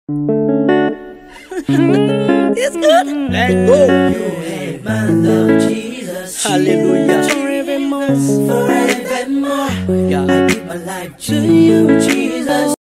It's good. Let go. You had my love, Jesus. Hallelujah. Forevermore. Yeah. I give my life to you, Jesus.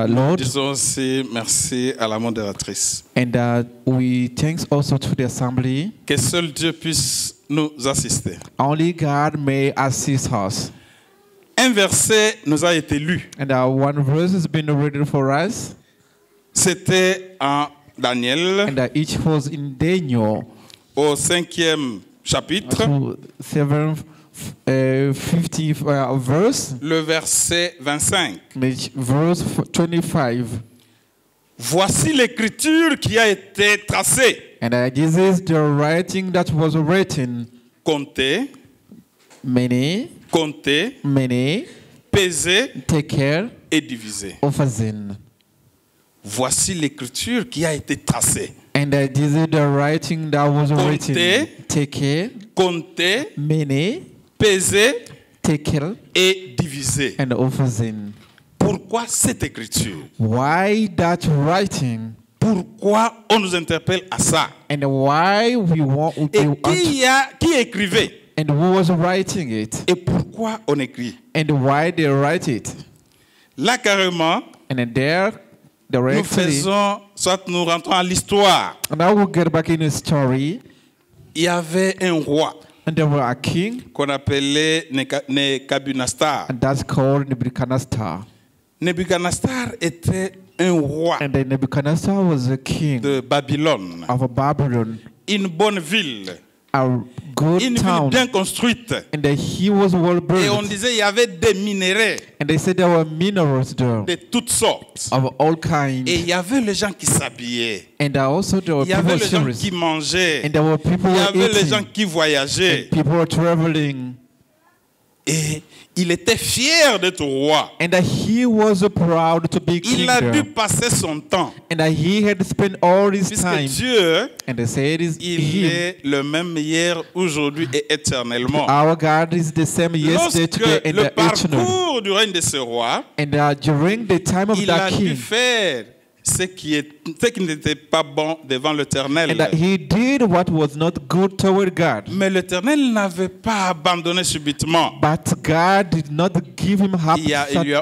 Lord. Disons aussi merci à la modératrice. And we thanks also to the assembly. Que seul Dieu puisse nous assister. Only God may assist us. Un verset nous a été lu. And one verse has been read for us. C'était en Daniel, And each was in Daniel, au 5e chapitre, to 50 verse, le verset 25. verse 25. Voici l'écriture qui a été tracée. And this is the writing that was written. Comptez, Many, pesez take care et divisez. of a sin. Voici l'écriture qui a été tracée. And this is the writing that was written. Take care, Comptez, many, pesez take care, et divisez. and of a sin. Pourquoi cette écriture? Why that writing? Pourquoi on nous interpelle à ça? And why we want Et qui écrivait? and who was writing it? Et pourquoi on écrit? And why they write it? Là, carrément, And then there, nous directly, faisons, soit nous rentrons à l'histoire. and I will get back in the story. Il y avait un roi And there were a king, qu'on appelait Nebuchadnezzar. and that's called Nebuchadnezzar. Nebuchadnezzar était un roi And then Nebuchadnezzar was a king de Babylone. of Babylon, Une bonne ville, a good une ville town. bien construite. And then he was well Et on built. disait il y avait des minéraux And they said there were minerals there de toutes sortes. of all kinds. Et il y avait les gens qui s'habillaient. And also there were Il y avait people les gens serious. qui mangeaient. And there were people Il y who were avait les gens eating. qui voyageaient. And people were traveling. Et il était fier d'être roi. And he was proud to be king Il a dû there. passer son temps. And he had spent all his Puisque time. Dieu, And they said is il him. est le même hier, aujourd'hui et éternellement. Our God is the same yesterday, today, Lorsque and le eternal. parcours du règne de ce roi, And during the time of il a that dû king, faire ce qui n'était pas bon devant l'Éternel. and he did what was not good toward God. Mais l'Éternel n'avait pas abandonné subitement. But God did not give him up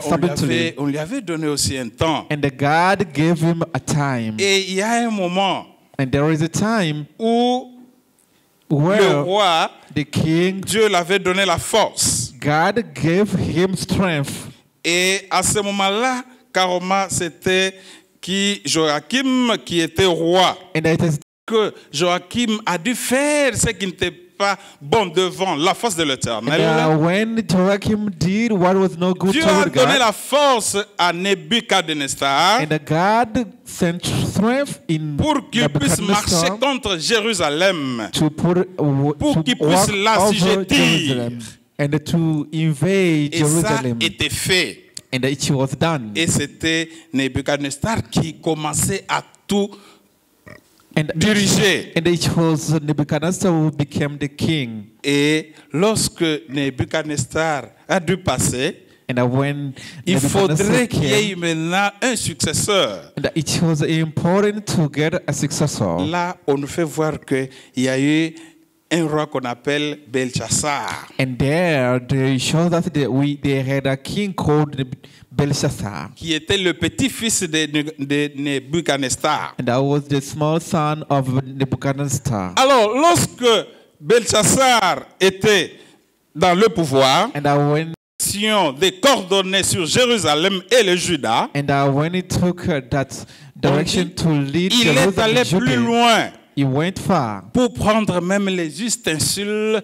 suddenly. On lui avait donné aussi un temps. And God gave him a time. Et il y a un moment And there is a time où le where roi, the king, Dieu l'avait donné la force. God gave him strength. Et à ce moment-là, carrément, c'était Joachim qui était roi. And it is Que Joachim a dû faire ce qui n'était pas bon devant la force de l'Éternel. when Joachim did what was not good Dieu a toward donné God, la force à Nebuchadnezzar and God sent strength in pour qu'il puisse marcher Nebuchadnezzar contre Jérusalem. to Pour qu'il puisse walk over l'assujettir. Jerusalem and to invade Et ça Jerusalem. était fait. And it was done. Et c'était Nebuchadnezzar qui commençait à tout And diriger. it was Nebuchadnezzar who became the king. Et lorsque Nebuchadnezzar a dû passer, And when il Nebuchadnezzar faudrait qu'il y ait came, maintenant un successeur. and it was important to get a successor. Là, on nous fait voir qu'il y a eu un roi qu'on appelle Belshazzar. And there they show that they had a king called Belshazzar. Qui était le petit-fils de Nebuchadnezzar. And that was the small son of Nebuchadnezzar. Alors, lorsque Belshazzar était dans le pouvoir, And when des coordonnées sur Jérusalem et le Juda, when he took that direction to lead il est allé Jerusalem, plus Judah, loin he went far pour prendre même les ustensiles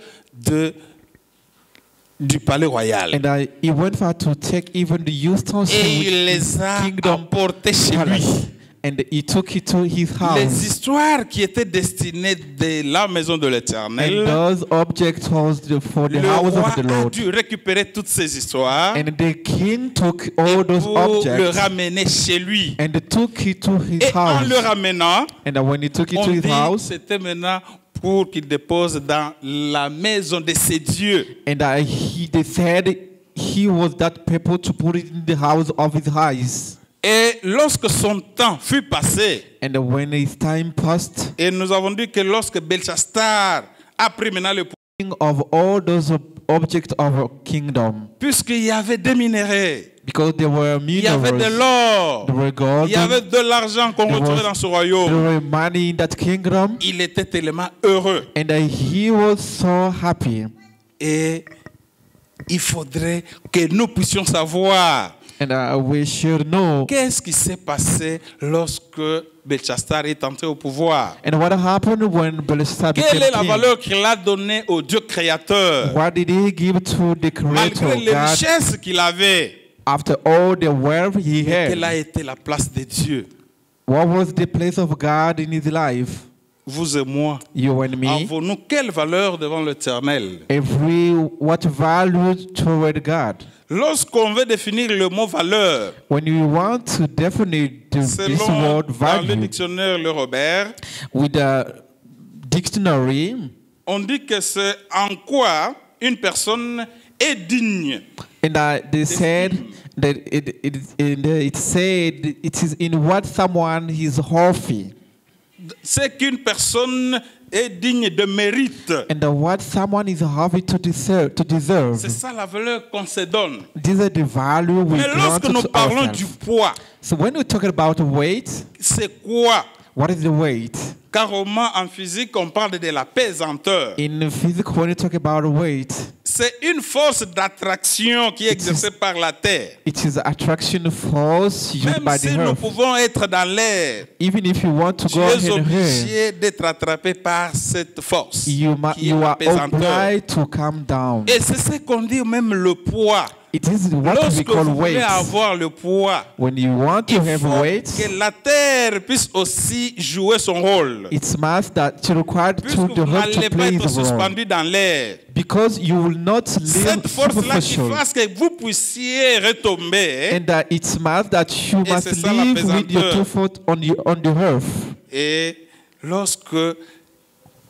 du palais royal. and he went far to take even the utensils Et il les with a kingdom apportés chez lui. palace. And he took it to his Les house. histoires qui étaient destinées de la maison de And l'Éternel, those objects was for the le house roi of the a Lord. dû récupérer toutes ces histoires And the king took et all those pour le objects ramener chez lui. and took it to his Et en house. le ramenant, And when he took it on to his dit house, c'était maintenant pour qu'il dépose dans la maison de ses dieux. and they said he was that people to put it in the house of his eyes. Et lorsque son temps fut passé, And when his time passed, et nous avons dit que lorsque Belshazzar a pris maintenant le pouvoir, of all those objects of a kingdom, puisqu'il y avait des minéraux Because there were Il y avait de minerals, l'or. there were gold, Il y avait de l'argent qu'on There retrouvait was- dans ce there royaume. were money in that kingdom, Il était tellement heureux. and he was so happy. Et il faudrait que nous puissions savoir And we should know. qu'est-ce qui s'est passé lorsque Belchassar est entré au pouvoir. And what happened when Belshazzar Quelle became est la king? valeur qu'il a donnée au Dieu créateur? What did he give to the Malgré Creator les God richesses qu'il avait, after all the wealth he quelle a had? été la place de Dieu? What was the place of God in his life? Vous et moi, You and me. avons-nous quelle valeur devant l'Éternel? What value toward God? Lorsqu'on veut définir le mot valeur, When you want to define this selon word dans le value dictionnaire Le Robert, with a dictionary, on dit que c'est en quoi une personne est digne. and they said that it said it is in what someone is worthy, C'est qu'une personne est digne de mérite. and what someone is worthy to deserve. C'est ça la valeur qu'on se donne. These are the value we Mais lorsque grant nous to parlons ourselves. du poids, So when we talk about weight, c'est quoi? what is the weight? Carrément en physique, on parle de la pesanteur. In physics, when you talk about weight, C'est une force d'attraction qui est exercée par la Terre. it is attraction force used Même by si the nous earth. pouvons être dans l'air, Even if you want to tu go es ahead and here, obligé d'être attrapé par cette force qui you est la are pesanteur. obliged to come down. Et c'est ce qu'on dit même le poids. It is what we Lorsque call vous voulez weight. avoir le poids, When you want to il have faut weight, que la terre puisse aussi jouer son rôle. it's must that you required Puisque to vous the earth n'allez to pas play être the role. suspendu dans l'air. Because you will not live Cette force-là qui superficial. fasse que vous puissiez retomber. And that it must that you Et must c'est ça, la live with your pesanteur. two foot on the earth. Et lorsque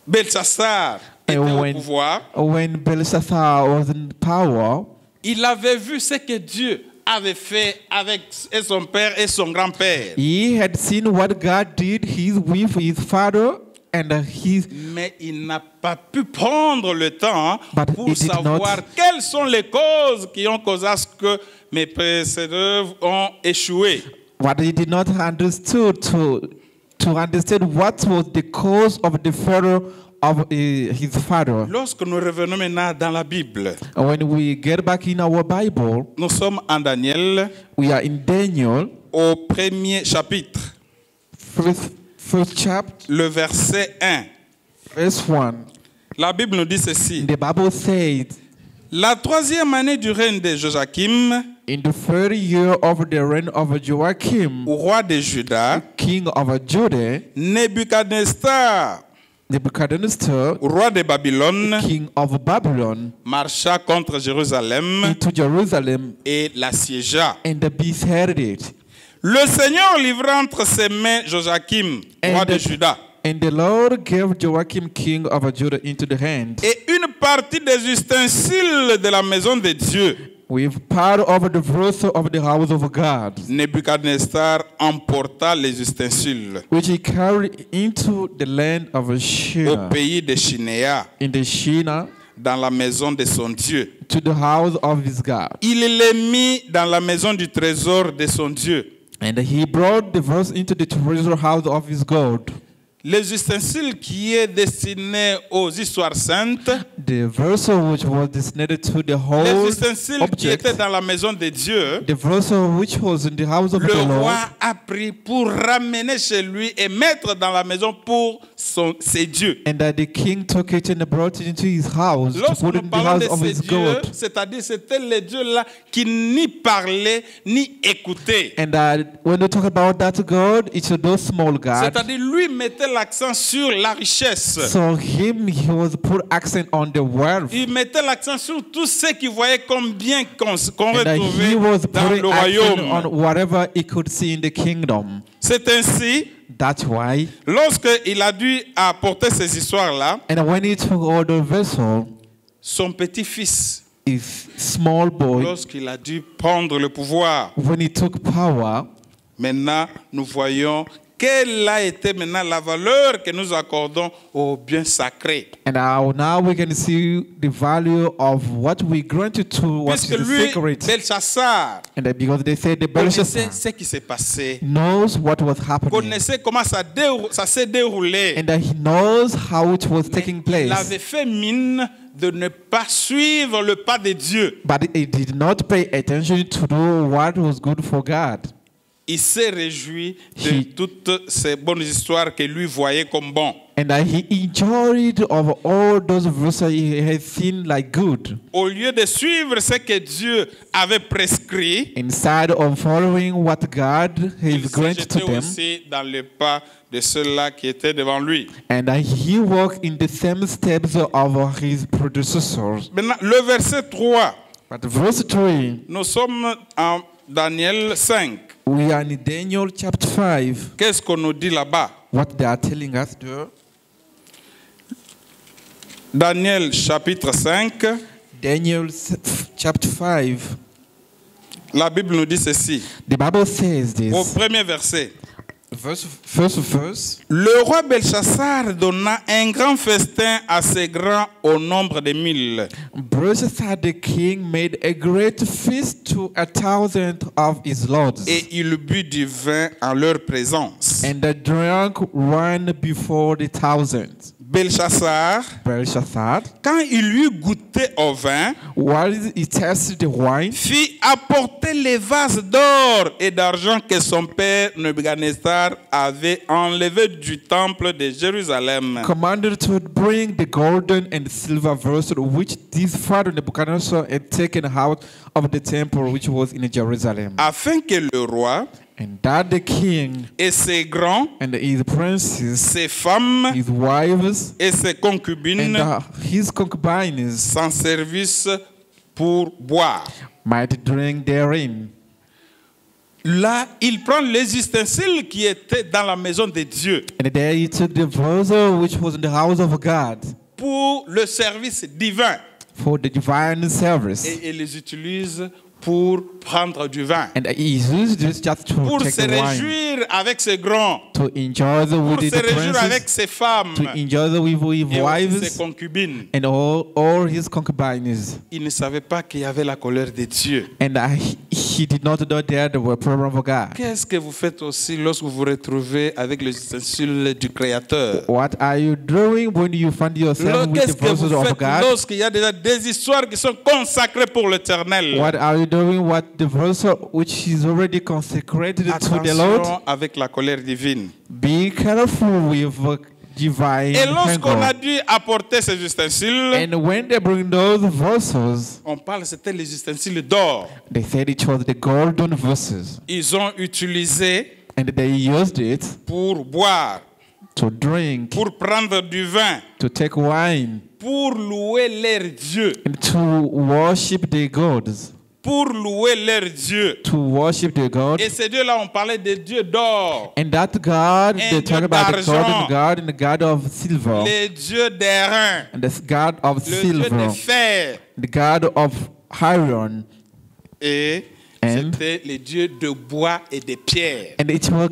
Belchassar était And au pouvoir, when Belshazzar was in power, il avait vu ce que Dieu avait fait avec son père et son grand-père. he had seen what God did with his father and his. Mais il n'a pas pu prendre le temps But pour he did savoir not. quelles sont les causes qui ont causé à ce que mes prédécesseurs ont échoué. What he did not understood to understand what was the cause of the failure of his father. Lorsque nous revenons maintenant dans la Bible, When we get back in our Bible, nous sommes en Daniel we are in Daniel, au premier chapitre, first chapter, le verset 1. verse 1. La Bible nous dit ceci. The Bible says, La troisième année du règne de Joachim, in the third year of the reign of Joachim, au roi de Juda, king of Judah, Nebuchadnezzar, Nebuchadnezzar, roi de Babylone, king of Babylon, marcha contre Jérusalem into Jerusalem et l'assiégea. and beheaded it. Le Seigneur livra entre ses mains Joachim, roi de Juda, And the Lord gave Joachim, king of Judah, into the hand, et une partie des ustensiles de la maison de Dieu. with part of the vessel of the house of God, Nebuchadnezzar emporta les ustensiles which he carried into the land of au Shinar, pays de Shinéa, in the Shinar, dans la maison de son Dieu. to the house of his God. Il les mit dans la maison du trésor de son Dieu. And he brought the verse into the treasure house of his God. Les ustensiles qui est destiné aux histoires saintes, The vessel which was destined to the les whole ustensiles qui object, étaient dans la maison de Dieu, the vessel which was in the house of le the Lord, roi a pris pour ramener chez lui et mettre dans la maison pour ses dieux. and that the king took it and brought it into his house, to Lorsque put nous it in the parlons house de of ces his dieux, God. c'est-à-dire c'était les dieux-là qui ni parlaient ni écoutaient. And when we talk about that God, it's those small gods. C'est-à-dire lui mettait l'accent sur la richesse. So he was put accent on the wealth. Il mettait l'accent sur tout ce qu'il voyait comme bien qu'on And retrouvait he was dans le putting accent royaume. on whatever he could see in the kingdom. C'est ainsi, That's why. lorsqu'il a dû apporter ces histoires-là, And when he took all the vessel, son petit-fils, his small boy, lorsqu'il a dû prendre le pouvoir, when he took power, maintenant nous voyons quelle a été maintenant la valeur que nous accordons aux biens sacrés. And now we can see the value of what we granted to what Puisque is lui, sacred. Belshazzar, And because they said the connaissait Belshazzar ce qui s'est passé, knows what was happening. connaissait comment ça s'est déroulé. And he knows how it was taking Il place. avait fait mine de ne pas suivre le pas de Dieu. But he did not pay attention to do what was good for God. Il s'est réjoui de toutes ces bonnes histoires que lui voyait comme bon. And he enjoyed of all those verses he had seen like good. Au lieu de suivre ce que Dieu avait prescrit, Instead of following what God il has s'est granted to jeté them, aussi dans le pas de ceux-là qui étaient devant lui. and he walked in the same steps of his predecessors. Maintenant, le verset 3, But verse 3, nous sommes en Daniel 5. we are in Daniel chapter 5. Qu'est-ce qu'on nous dit là-bas? What they are telling us there. Daniel chapitre 5, Daniel chapter 5. la Bible nous dit ceci. The Bible says Au this. premier verset. First verse. Le roi Belshazzar donna un grand festin assez grand au nombre de 1000. Belshazzar the king made a great feast to 1,000 of his lords, Et il but du vin en leur présence. and they drank wine before the thousands. Belshazzar, Belshazzar, quand il eut goûté au vin, while he tasted the wine, fit apporter les vases d'or et d'argent que son père Nebuchadnezzar avait enlevés du temple de Jérusalem, commanded to bring the golden and silver vessels which this father Nebuchadnezzar had taken out of the temple which was in Jerusalem, afin que le roi and that the king et ses grands, and his princes, ses femmes his wives, et ses concubines and his concubines s'en servissent pour boire. might drink therein. Là, il prend les ustensiles qui étaient dans la maison de Dieu And there he took the vessel which was in the house of God pour le service divin for the divine service. et il les utilise pour prendre du vin, And he used this just to pour take se the wine, réjouir avec ses grands, to enjoy the pour with se the réjouir avec princes, ses femmes to enjoy the with et aussi ses wives concubines. and all his concubines. Il ne savait pas qu'il y avait la colère de Dieu. And he did not know there were problems of God. Qu'est-ce que vous faites aussi lorsque vous vous retrouvez avec les ustensiles du Créateur? What are you doing when you find yourself with Qu'est-ce the que vous vessels of faites God? lorsqu'il y a déjà des histoires qui sont consacrées pour l'Éternel? What are you doing? What the vessel which is already consecrated to the Lord? Attention avec la colère divine. Be careful with divine Et lorsqu'on a anger. dû apporter ces ustensiles, And when they bring those vessels, on parle, c'était les ustensiles d'or. they said it was the golden vessels, Ils ont utilisé and they used it pour boire, to drink, pour prendre du vin, to take wine, pour louer leur Dieu, and to worship their gods, pour louer leur Dieu. to worship their God. Et ces dieux-là, on parlait des dieux d'or, And that God, And they talk about the d'argent. golden God and the God of silver, les dieux d'airain, and the God of le dieu de silver, fer. the God of iron, Et And- c'était les dieux de bois et de pierre. and it was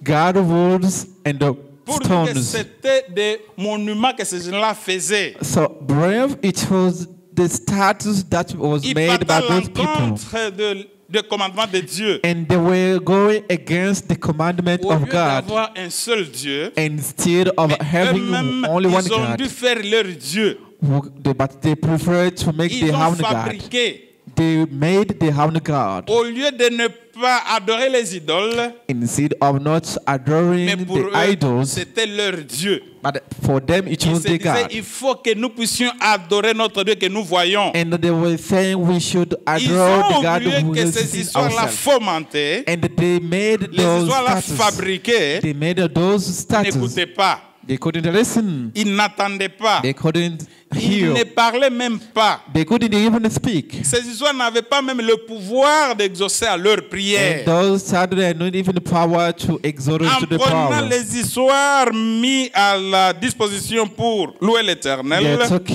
God of woods and the Pour dire que stones. c'était des monuments que ces gens-là faisaient. So brave, it was the status that was Ils made by partaient à those people. l'encontre de commandement de Dieu. And they were going against the commandment Au of lieu God. d'avoir un seul Dieu, Instead of having eux-mêmes, only one ils ont dû God, faire leur Dieu. but they preferred to make Ils the ont heavenly God. fabriqué. They made the heavenly God. Au lieu de ne pas adorer les idoles, Instead of not mais adoring pour the eux, idols, c'était leur Dieu. but for them it Ils was se the disaient, God. il faut que nous puissions adorer notre Dieu que nous voyons. And they were saying we should Ils adore the ont God oublié who que is ces in histoires-là ourselves. fomentées, And they made les those histoires-là statues. fabriquées, They made those statues. n'écoutaient pas. They couldn't listen. Ils n'attendaient pas. They couldn't Ils ne hear. parlaient même pas. They couldn't even speak. Ces histoires n'avaient pas même le pouvoir d'exaucer à leur And prière. those statues had not even the power to exalt En to the prenant power. les histoires mises à la disposition pour louer l'Éternel, They took,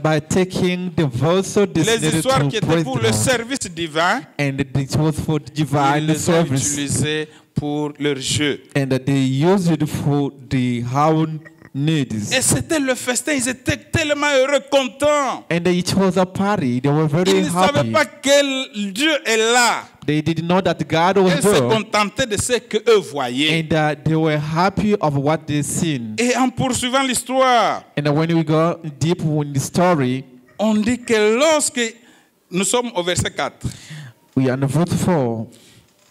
by taking the vessel les designated histoires qui to étaient praise pour the le Lord. service divin, And it was for ils divine les ont service. utilisées pour leur jeu. and that they used it for the own needs. Et c'était le festin, ils étaient tellement heureux, contents. And it was a party. They were Ils very ne savaient happy. pas quel Dieu est là. They did know that God was Ils se there, contentaient de ce qu'eux voyaient. and that they were happy of what they seen. Et en poursuivant l'histoire, And when we go deep in the story, on dit que lorsque nous sommes au verset 4, we are in verse 4.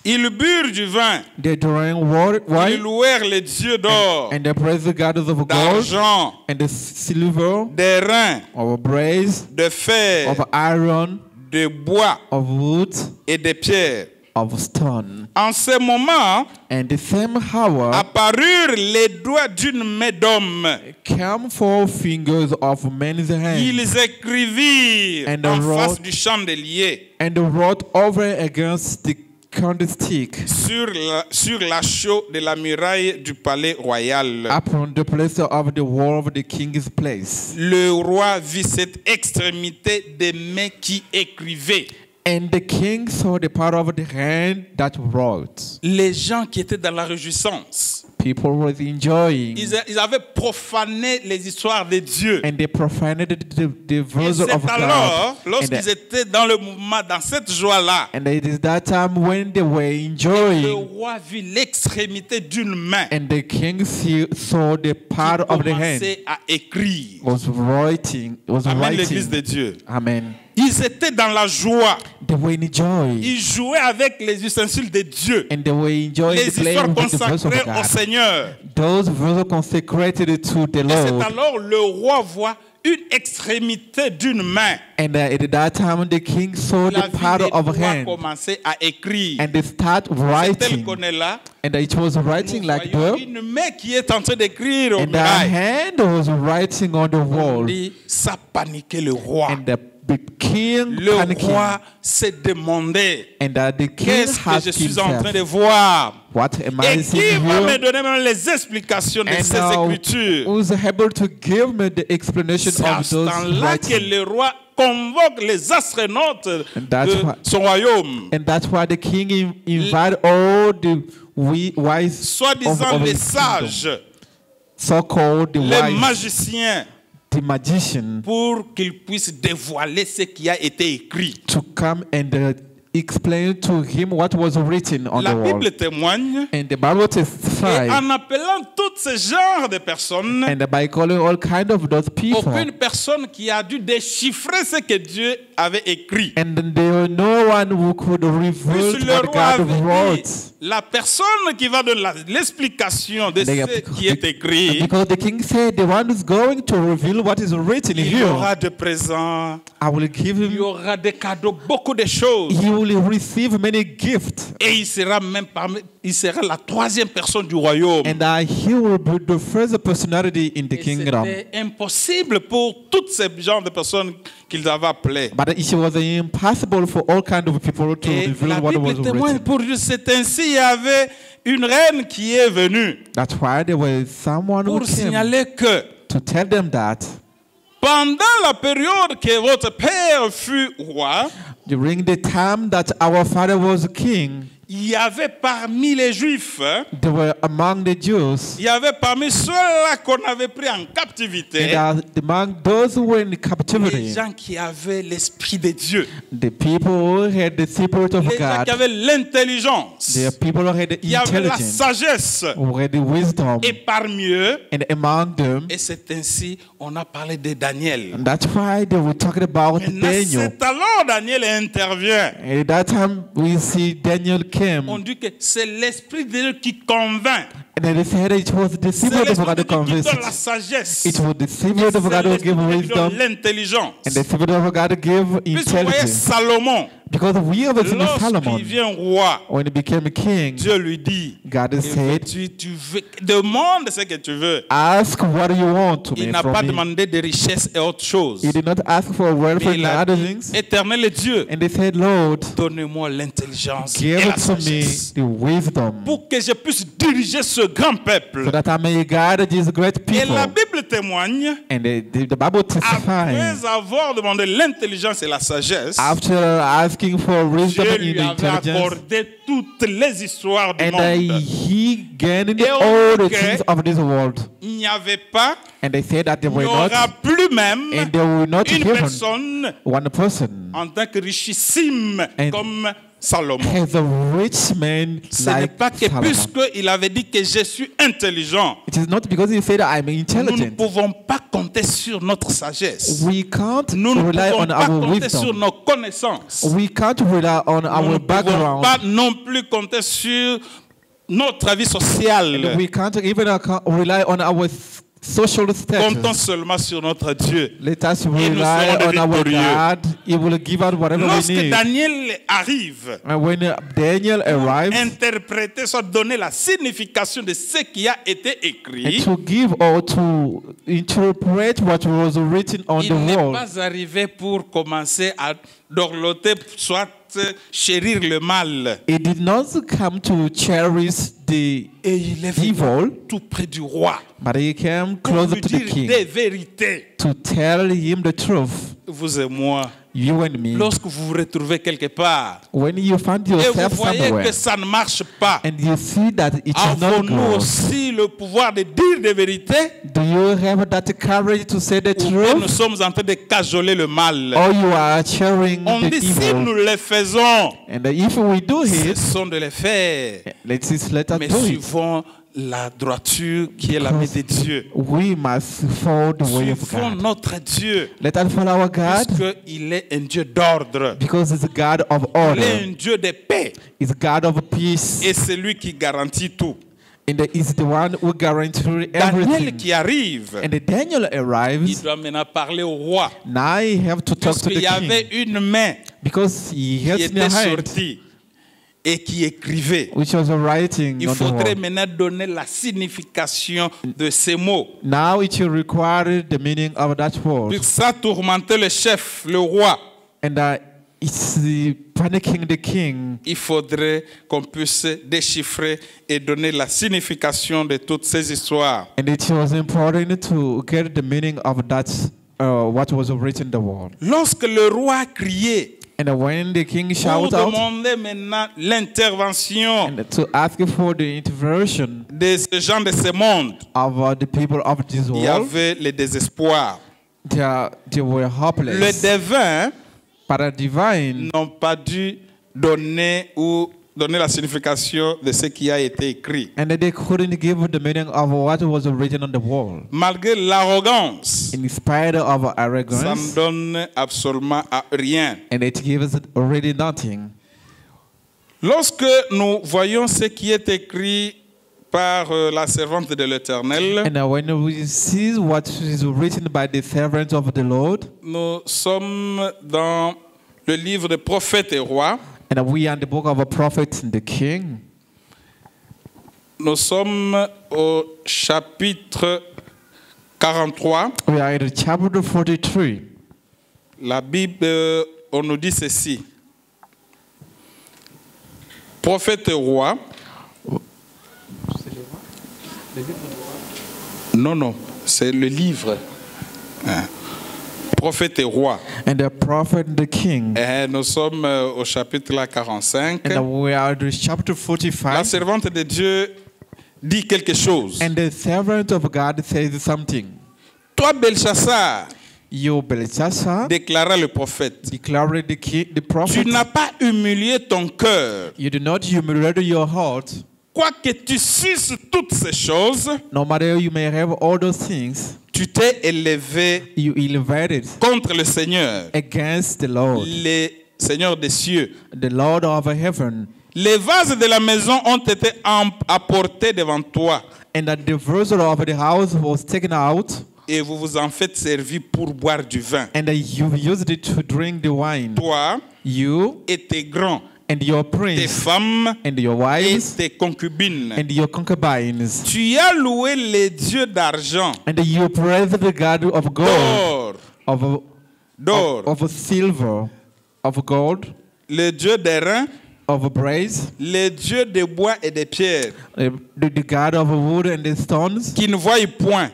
ils burent du vin, They drank ils wine, louèrent les dieux d'or, and they praised the gods of gold, d'argent, and the silver, d'airain, of brass, de fer, of iron, de bois of wood, et de pierres. of stone. En ce moment, And the same hour apparurent les doigts d'une main d'homme. came 4 fingers of men's hands, Ils écrivirent And en wrote- face du chandelier, and wrote over against the candlestick sur la chaux de la muraille du palais royal. upon the place of the wall of the king's place. Le roi vit cette extrémité des mains qui écrivaient. And the king saw the part of the hand that wrote. Les gens qui étaient dans la réjouissance, People were enjoying, ils avaient profané les histoires de Dieu. and they profaned the Et verse c'est of alors, God. lorsqu'ils étaient dans le mouvement, dans cette joie-là, And it is that time when they were le enjoying, roi vit l'extrémité d'une main and the king saw the part qui of the hand commençait à écrire. was writing. Amen, l'église de writing. Dieu. Amen. Ils étaient dans la joie. They were enjoying, Ils jouaient avec les ustensiles de Dieu. and they were enjoying Les the playing histoires with the verse of consacrées au God. Seigneur. Those verses consecrated to the Et c'est Lord. alors le roi voit une extrémité d'une main. And at that time, the king saw La the vie part des of rois hand, commençait à écrire. and they start C'est tel writing, qu'on est là. and it was Nous writing like voyons that, une main qui est en train d'écrire au and the muraille. hand was writing on the On wall, dit, ça paniquait le roi. and the king Le panicking, roi s'est demandé, and that the king qu'est-ce que je asked suis en train de himself, voir? what am I Et qui seeing va me here? donner même les explications de And ces écritures? who's able to give me the explanation C'est à of ce those temps-là que writings? le roi convoque les astronautes that's de why- son royaume. And that's why the king invite all the wise Soi-disant of les his kingdom, sages, so-called the les wise, magiciens, the magician, pour qu'ils puissent dévoiler ce qui a été écrit. to come and explain to him what was written on La the wall. Bible témoigne, And the Bible et testifies, en appelant tous ces genres de personnes, and by calling all kind of those people, aucune personne qui a dû déchiffrer ce que Dieu avait écrit. and then there was no one who could reveal Puisque le what roi God avait wrote. dit, la personne qui va donner l'explication de ce qui est écrit, Because the king said, the one who's going to reveal what is written il y here, aura de présents, I will give il y him, aura des cadeaux, beaucoup de choses. he will receive many gifts, Et il sera même il sera la troisième personne du royaume. and he will be the first personality in the Et kingdom. c'était impossible pour tous ces genres de personnes qu'ils avaient appelées. But it was impossible for all kind of people to Et reveal la what was Bible témoigne written. pour Dieu. C'est ainsi il y avait une reine qui est venue That's why there was someone who pour came signaler que to tell them that pendant la période que votre père fut roi, during the time that our father was king, il y avait parmi les Juifs, they were among the Jews, il y avait parmi ceux-là qu'on avait pris en and captivité, among those who were in les captivity, gens qui avaient l'Esprit de Dieu, the people who had the Spirit of les gens God, qui avaient l'intelligence, the people who had the il y avait la intelligence, sagesse, who had the wisdom, et parmi eux, and among them, et c'est ainsi on a parlé de Daniel. and that's why they were talking about Maintenant, Daniel. c'est alors Daniel intervient. And at that time, we see Daniel came, On dit que c'est l'Esprit de Dieu qui convainc. and they said it was the C'est Spirit of l'Esprit God de who Dieu qui convinced donne la it. sagesse. It was the Et Spirit of c'est God who l'Esprit gave de Dieu qui donne wisdom, l'intelligence. and the Spirit of God gave Puisque vous voyez intelligence. Salomon, Because we have seen Solomon, lorsqu'il vient roi, when he became a king, Dieu lui dit, God said, tu veux, demande ce que tu veux. ask what you want to Il me n'a pas from me. demandé de richesses et autres choses. He did not ask for wealth Mais and il a other dit, things. Éternel Dieu, And they said, Lord, donne-moi l'intelligence et give la to me sagesse the wisdom pour que je puisse diriger ce grand peuple. so that I may guide these great Et people. la Bible témoigne, And the Bible testifies, après avoir demandé l'intelligence et la sagesse, after asking asking for wisdom Dieu in lui the avait intelligence. accordé toutes les histoires du And monde. he gained Et on all the dit que things of this world. Il n'y avait pas, And they said that they il were n'y aura not, plus même and they will not une heaven personne one person en tant que richissime And- comme Salomon. has a rich man Ce n'est like pas que Solomon. puisqu'il avait dit que je suis intelligent, It is not because he said I'm nous ne intelligent. pouvons pas compter sur notre sagesse. We can't Nous ne rely pouvons on pas our compter sur wisdom. nos connaissances. We can't rely on Nous ne our pouvons background. pas non plus compter sur notre vie sociale. We can't even rely on our social Comptons status. seulement sur notre Dieu. Let us nous rely serons on our victorieux. God. He will give us whatever we Lorsque need. Daniel arrive, And when Daniel arrives, interpréter, soit donner la signification de ce qui a été and écrit, to give or to interpret what was written on il the n'est wall, pas arrivé pour commencer à dorloter, soit chérir le mal. it did not come to cherish the Et il est venu evil, tout près du roi but he came pour closer lui to the dire king des vérités. to tell him the truth. Vous et moi, You and me. lorsque vous vous retrouvez quelque part When you find et vous yourself voyez somewhere que ça ne marche pas, and you see that it is not avons-nous good, aussi le pouvoir de dire des vérités? do you have that courage to say the Ou bien nous truth? sommes en train de cajoler le mal? Or you are cheering On the dit si nous evil? le faisons, And if we do ce it, sont de les faire, let us mais do it. suivons la droiture qui est la main de Dieu. We must follow the way of Suivons God. notre Dieu, Let us follow our God puisqu'il est un Dieu d'ordre. because it's a God of Il est order. un Dieu de paix It's a God of peace. et c'est lui qui garantit tout. And it's the one who guarantees Daniel everything. qui arrive, And Daniel il arrives. doit maintenant parler au roi, Now he have to talk to puisqu'il the y avait king une main because he qui has in the était hand sortie et qui écrivait. which was a writing Il on the faudrait wall. maintenant donner la signification de ces mots. Now it will require the meaning of that word. Puis ça tourmentait le chef, le roi. And it's panicking the king. Il faudrait qu'on puisse déchiffrer et donner la signification de toutes ces histoires. And it was important to get the meaning of that, what was written in the wall. Lorsque le roi criait, And when the king pour shouted out demander maintenant l'intervention and to ask for the intervention de ces gens de ce monde, of the people of this il y world, avait le désespoir. they were Les hopeless. devins But the divine n'ont pas dû donner la signification de ce qui a été écrit. and they couldn't give the meaning of what was written on the wall. Malgré l'arrogance, In spite of ça ne arrogance, donne absolument à rien. and it gives already nothing. Lorsque nous voyons ce qui est écrit par la servante de l'Éternel, And when we see what is written by the servants of the Lord, nous sommes dans le livre des prophètes et rois. and we are in the book of a prophet and the king, Nous sommes au chapitre 43. we are in chapter 43. La Bible, on nous dit ceci. Prophète et roi. Non, c'est le livre. Hein. Prophète et roi. And the prophet and the king. Et nous sommes au chapitre 45. And we are in chapter La 45. servante de Dieu dit quelque chose. And the servant of God says something. Toi, Belshazzar, You, Belshazzar, déclara le prophète, declared the king, the tu prophet, n'as pas humilié ton cœur. you do not humiliate your heart. Quoique tu susses toutes ces choses, No matter you may have all those things, tu t'es élevé you elevated contre le Seigneur, against the Lord, le Seigneur des cieux. the Lord of heaven, Les vases de la maison ont été apportés devant toi, and that the vessel of the house was taken out, et vous vous en faites servir pour boire du vin. and you used it to drink the wine. Toi You et tes grands, and your tes prince femmes and your et wives tes concubines. and your concubines, Tu as loué les dieux d'argent, and you praise the God of gold, d'or, d'or, of silver, of gold, le dieu des reins, of brass, le dieu des bois et des pierres, the God of wood and the stones qui ne voient point,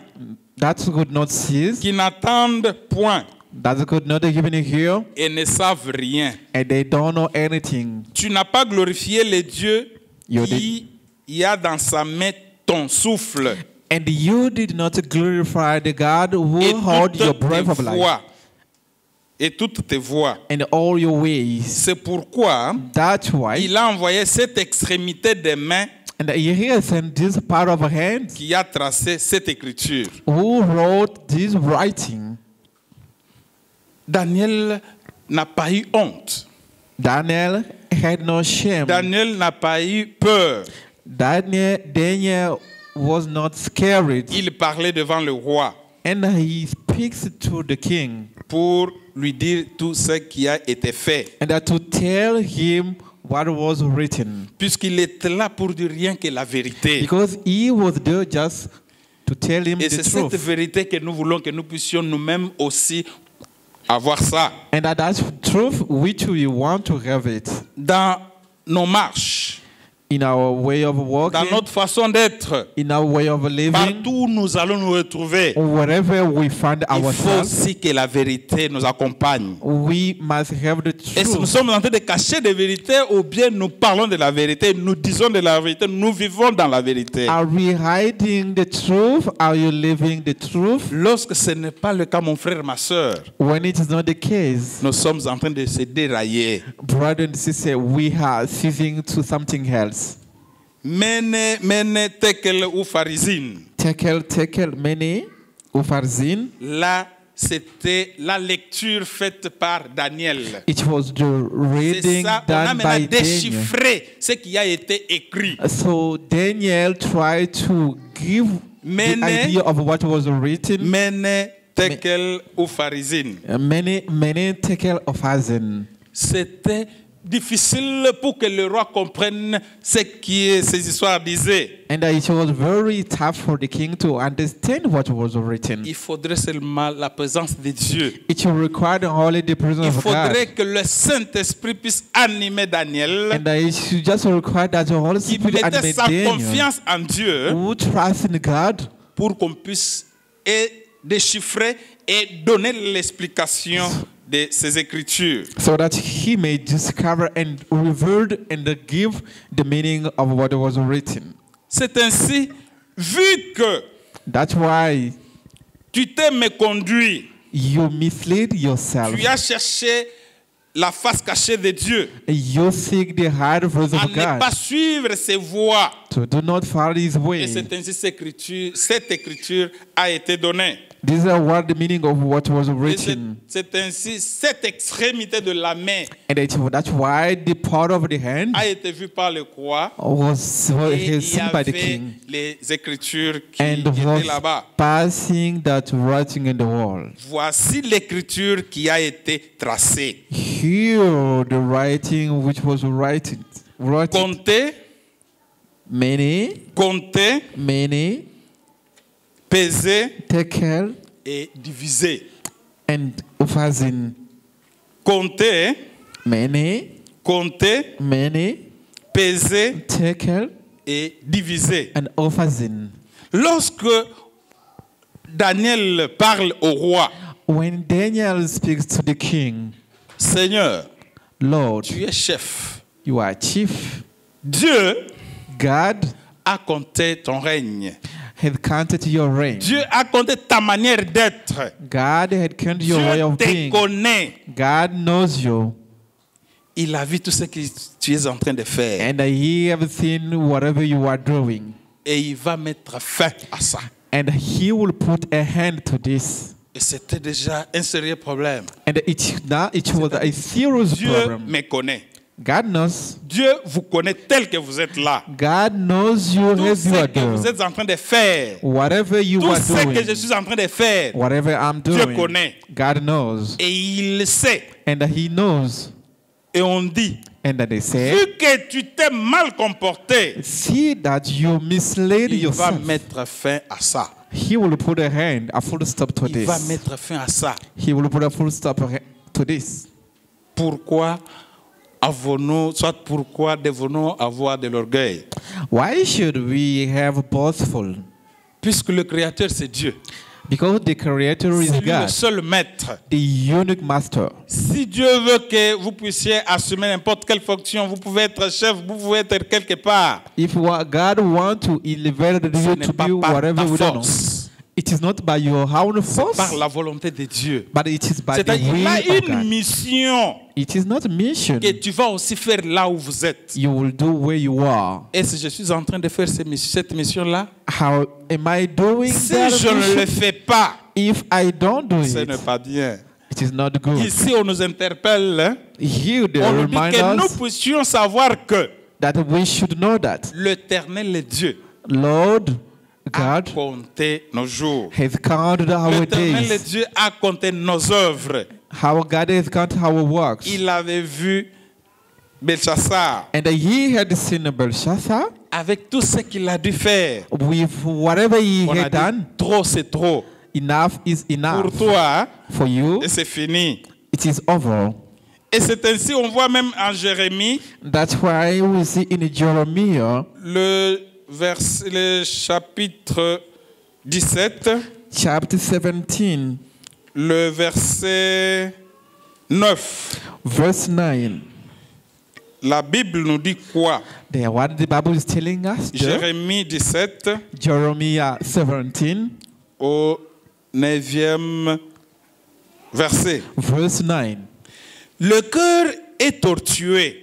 that could not cease, qui n'attendent point, that could not even hear, et ne savent rien. and they don't know anything. Tu n'as pas glorifié le Dieu You qui y a dans sa main ton souffle And you did not glorify the God et who held your toutes breath of tes life voies. Et toutes tes voies. and all your ways. C'est pourquoi That's why. il a envoyé cette extrémité des mains And he has sent this part of hand qui a tracé cette écriture. who wrote this writing. Daniel n'a pas eu honte. Daniel had no shame. Daniel n'a pas eu peur. Daniel was not scared. Il parlait devant le roi And he speaks to the king. pour lui dire tout ce qui a été fait. And to tell him what was written. Puisqu'il était là pour dire rien que la vérité. Because he was there just to tell him Et the c'est cette truth. vérité que nous voulons que nous puissions nous-mêmes aussi avoir ça. And that's truth which we want to have it. Dans nos marches, In our way of dans walking, notre façon d'être, in our way of living, partout où nous allons nous retrouver, wherever we find il faut ourselves, aussi que la vérité nous accompagne. we must have the Et si nous truth. sommes en train de cacher des vérités ou bien nous parlons de la vérité, nous disons de la vérité, nous vivons dans la vérité. Are we hiding the truth? Are you living the truth? Lorsque ce n'est pas le cas, mon frère, ma soeur, When it is not the case, nous sommes en train de se dérailler. brother and sister, we are ceasing to something else. Mene, tekel ou pharisine. Tekel, many, ufarzin. Là, c'était la lecture faite par Daniel. It was the C'est reading ça, on a done maintenant by Daniel. déchiffré ce qui a été écrit. So Daniel tried to give Mene- the idea of what was written. Mene, tekel ou pharisine. Many tekel ufarzin. C'était difficile pour que le roi comprenne ce que ces histoires disaient. And it was very tough for the king to understand what was written. Il faudrait seulement la présence de Dieu. It required only the presence Il of God. faudrait que le Saint-Esprit puisse animer Daniel, And it should just require that the Holy qui Spirit mettait animate sa Daniel, confiance en Dieu who trust in God, pour qu'on puisse déchiffrer et donner l'explication de ces écritures. so that he may discover and reveal and give the meaning of what was written. C'est ainsi, vu que That's why tu t'es méconduit, you mislead yourself. tu as cherché la face cachée de Dieu, You seek the higher voice à of ne pas God. suivre ses voies. So do not follow his Et way. c'est ainsi cette écriture a été donnée. This is what the meaning of what was Et written. c'est ainsi cette extrémité de la main And that's why the part of the hand a été vue par le roi. was Et il y seen by the avait king. les écritures qui And étaient was là-bas. passing that writing in the wall. Voici l'écriture qui a été tracée. Here the writing which was written. Compter, compter, Many, peser tekel, et diviser. and ufazin. Compter, Many, peser tekel, et diviser. and ufazin. Lorsque Daniel parle au roi, When Daniel speaks to the king, Seigneur, Lord, tu es chef. you are chief. Dieu God a compté ton règne. had counted your reign. Dieu a compté ta manière d'être. God had counted your way Dieu of te being. connaît. God knows you. Il a vu tout ce que tu es en train de faire. And he have seen whatever you are doing. Et il va mettre fin à ça. And he will put a hand to this. Et c'était déjà un sérieux problème. And it was a serious Dieu problem. me connaît. God knows. Dieu vous connaît tel que vous êtes là. God knows you Tout as you ce are que vous doing. êtes en train de faire. Whatever you Tout are ce que je doing. suis en train de faire. Whatever I'm doing. connaît. God knows. Et il sait. And he knows. Et on dit, And then they say, vu que tu t'es mal comporté, see that you misled il va yourself. mettre fin à ça. He will put a full stop to Il va this. mettre fin à ça. He will put a full stop to this. Pourquoi devons-nous avoir de l'orgueil? Why should we have boastful? Puisque le Créateur, c'est Dieu. Because the Creator is C'est lui le God, seul maître. the unique master. Si Dieu veut que vous puissiez assumer n'importe quelle fonction, vous pouvez être chef, vous pouvez être quelque part. If God wants to elevate Ce you n'est to pas be par whatever ta we don't know, force, it is not by your own c'est par force, la volonté de Dieu. but it is by the C'est-à-dire qu'il y a will of une God. mission It is not a mission que tu vas aussi faire là où vous êtes. you will do where you are. Et si je suis en train de faire cette mission-là, How am I doing si that je ne le mission? fais pas, If I don't do ce it, n'est pas bien. it is not good. Ici, on nous interpelle, hein. Here they On nous dit remind que nous us puissions savoir que that we should know that l'Éternel Dieu Lord a God compté nos jours. has counted our L'Éternel days. Dieu a compté nos œuvres. Our God has counted our works. Il avait vu Belshazzar And he had seen Belshazzar avec tout ce qu'il a dû faire. with whatever he On a had dit, done. trop c'est trop. Enough is Pour enough toi, for you. et c'est fini. It is over. Et c'est ainsi, on voit même en Jérémie, That's why we see in Jeremiah le chapitre 17, chapter 17, le verset 9. verse 9. La Bible nous dit quoi? What the Bible is telling us there, Jérémie 17 Jeremiah 17, au 9e verset. verse 9. Le cœur est tortueux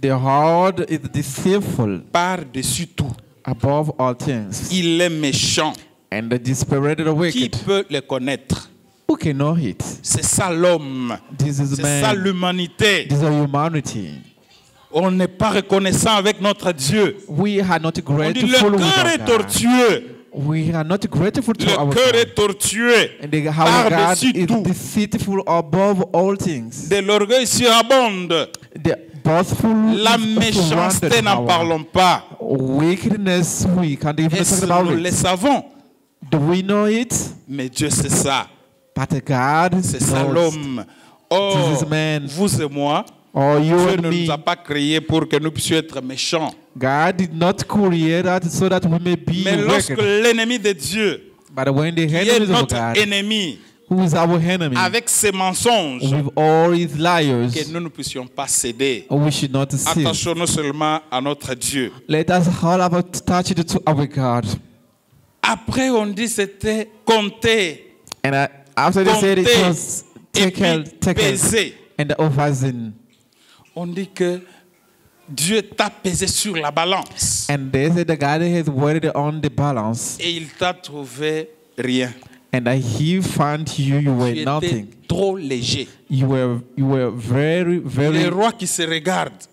The heart is deceitful par-dessus tout. above all things, Il est méchant. and the desperate Qui wicked. peut le connaître? Who can know it? C'est ça l'homme. This is C'est ça man. l'humanité. This is humanity. On n'est pas reconnaissant avec notre Dieu. We are not On dit grateful le with cœur our est God. tortueux. We are not grateful to Le our cœur God. est tortueux. And our God Par-dessus is tout. deceitful above all things. De l'orgueil surabonde. The boastful La is méchanceté, surrounded n'en power. parlons pas. Wickedness, we can't even Est-ce talk que about nous le it. savons? Do we know it? Mais Dieu sait ça. But God C'est ça knows. l'homme. Oh, This is man. vous et moi, Or you Dieu and ne me. nous a pas créés pour que nous puissions être méchants. God did not create us so that we may be Mais lorsque wicked. l'ennemi de Dieu, But when the qui est enemies of notre God, ennemi, who is our enemy, avec ses mensonges, with all his liars, que nous ne puissions pas céder. we should not sin. Attachons-nous seulement à notre Dieu. Let us all have attached to our God. Après, on dit c'était compter And after they said it Compter was et puis taken peser. and overseen. On dit que Dieu t'a pesé sur la balance And they said that God has weighed on the balance, et il t'a trouvé rien. and that He found you were Tu étais nothing. trop léger. You were very, Les very. rois qui se regardent.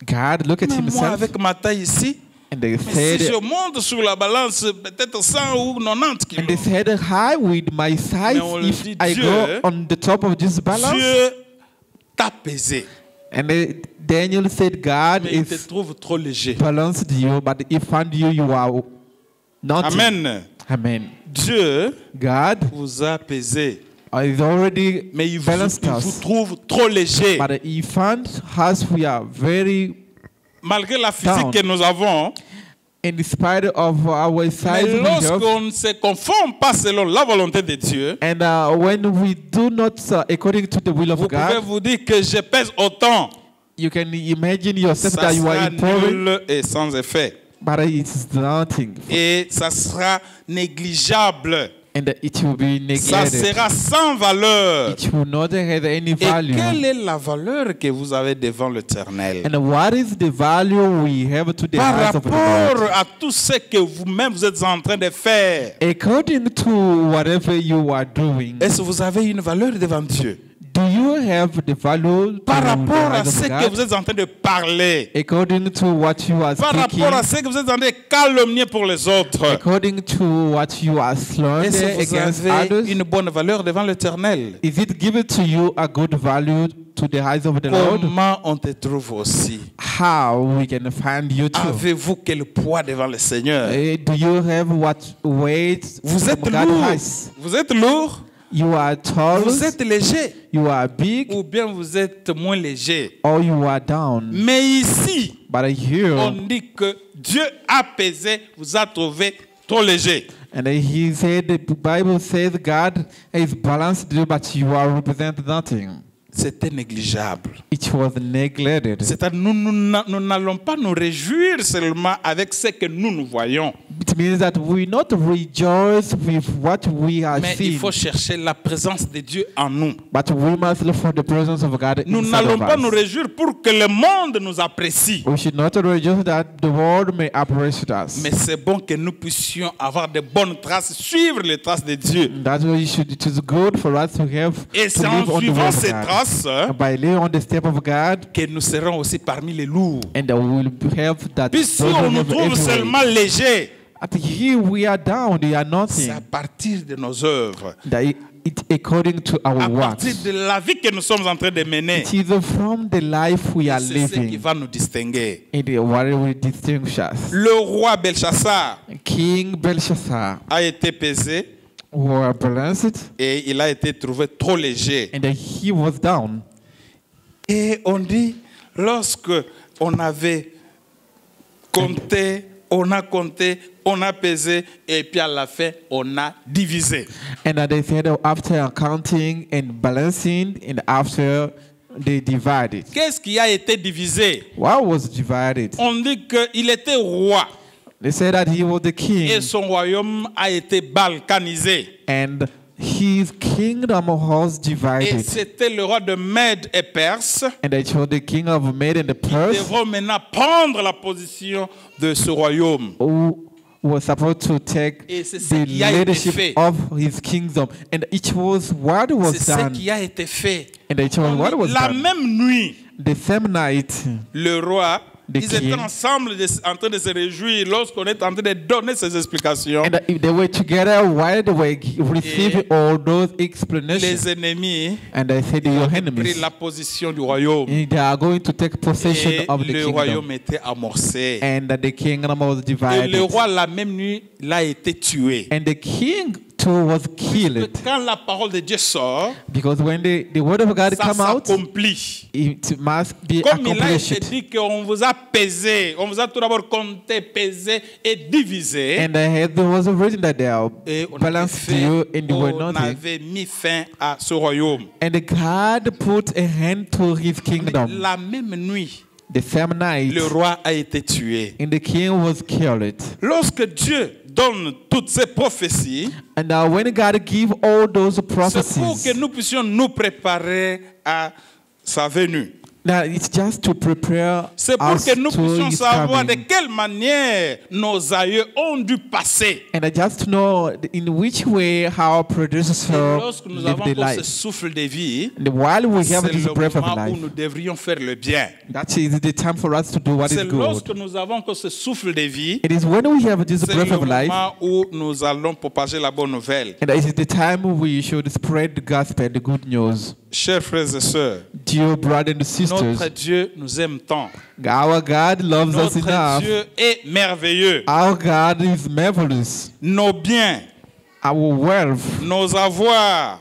God look at Mais moi, Himself, avec ma taille ici, and they mais si said, je monte sur la balance, peut-être 100 ou 90 and they kilos. said, "Hi, with my size, Mais on if dit, I Dieu, go on the top of this balance." Dieu t'a pesé, And Daniel said, "God mais il te is trouve trop léger. balanced you, but He found you are nothing." Amen. Amen. Dieu God vous a pesé, is already mais il balanced vous us, trouve trop léger. but He found us we are very, Malgré la physique Down. que nous avons, in spite of our mais size we have, lorsqu'on ne se conforme pas selon la volonté de Dieu, and when we do not according to the will of vous pouvez God, vous dire que je pèse autant. you can imagine yourself Ça that you are sera improving, nul et sans effet. but it's nothing, Et ça sera négligeable. and it will be Ça negated. sera sans valeur. It will not have any Et value. quelle est la valeur que vous avez devant l'Éternel? And what is the value we have to the Par eyes of the rapport Lord? à tout ce que vous-même vous êtes en train de faire, According to whatever you are doing, est-ce que vous avez une valeur devant Dieu? do you have the value to Par the rapport à eyes ce of que God? vous êtes en train de parler, According to what you are par speaking, rapport à ce que vous êtes en train de calomnier pour les autres, according to what you are est-ce slander que vous against avez others, une bonne valeur devant l'Éternel? is it given to you a good value to the eyes of the Lord? Comment on te trouve aussi? How we can find you too? Avez-vous quel poids devant le Seigneur? Do you have what weight Vous from êtes God lourd. has? Vous êtes lourd? You are tall, Vous êtes léger? you are big, Ou bien vous êtes moins léger? or you are down. Mais ici, But here, on dit que Dieu a pesé, vous a trouvé trop léger. And he said, the Bible says God is balanced, but you are represent nothing. C'était négligeable. It was neglected. C'est-à-dire nous n'allons pas nous réjouir seulement avec ce que nous voyons. It means that we not rejoice with what we are Mais il seeing, faut chercher la présence de Dieu en nous. but we must look for the presence of God Nous inside n'allons of pas us. nous réjouir pour que le monde nous apprécie. We should not rejoice that the world may appreciate us. Mais c'est bon que nous puissions avoir de bonnes traces, suivre les traces de Dieu. That's why it is good for us to have Et to c'est en live on the suivant word of ces God. traces By living on the step of God, que nous serons aussi parmi les lourds. and we will have that. Puis si those on who nous have trouve every way. seulement légers, At here we are down, they are c'est à nothing. partir de nos œuvres, That it according to our à works. partir de la vie que nous sommes en train de mener. It is from the life we are C'est ce qui living. va nous distinguer. It is what will distinguish us. Le roi Belshazzar King Belshazzar a été pesé were balanced, et il a été trouvé trop léger. and he was down. Et on dit, lorsque on avait compté, on a compté, on a pesé, et puis à la fin, on a divisé. And they said after counting and balancing, and after they divided. Qu'est-ce qui a été divisé? What was divided? On dit qu'il était roi They said that he was the et king, son royaume a été balkanisé. and his kingdom was Et divided. c'était le roi de Mède et Perse. And they chose the king of Mede and the Ils Perse, devront maintenant prendre la position de ce royaume. who was supposed to take Et c'est ce the qui a été leadership fait. of his kingdom. And it was what was C'est ce done. qui a été fait. And it was what was La done. même nuit, The same night, le roi, The ils étaient king. ensemble en train de se réjouir lorsqu'on est en train de donner ces explications. and if they were together while they were receiving all those Les explanations, ennemis and they said, your ont pris enemies, la position du royaume. and they are going to take possession Et of the le kingdom. royaume était amorcé. And that the kingdom was Et divided. le roi, la même nuit, l'a été tué. And the king too was killed. Quand la parole de Dieu sort, Because when the word of God ça come out, s'accomplit. it must be Comme il a été accomplished. dit qu'on vous a pesé, on vous a tout d'abord compté, pesé et divisé. And there was a reason that they are Et on balanced to you and they were on nothing. avait mis fin à ce royaume. And God put a hand to his kingdom. La même nuit, The same night, le roi a été tué. and the king was killed. Lorsque Dieu donne toutes ces prophéties, And now when God gave all those c'est pour prophecies, que nous puissions nous préparer à sa venue. now it's just to prepare C'est pour us que nous to puissions his savoir de coming. quelle manière nos aïeux ont dû passer. And just to know in which way our Et predecessor lorsque nous lived avons their encore ce life. souffle de vie, And while we c'est have this le breath of moment où life, nous devrions faire le bien. that is the time for us to do what C'est is good. lorsque nous avons encore ce souffle de vie, It is when we have this c'est breath le of life, moment où nous allons propager la bonne nouvelle. and it is the time we should spread the gospel, the good news. Chers frères et sœurs, Dear brothers and sisters, notre Dieu nous aime tant. our God loves us Notre enough. Dieu est merveilleux. Our God is marvelous. Nos biens, Our wealth, nos avoirs,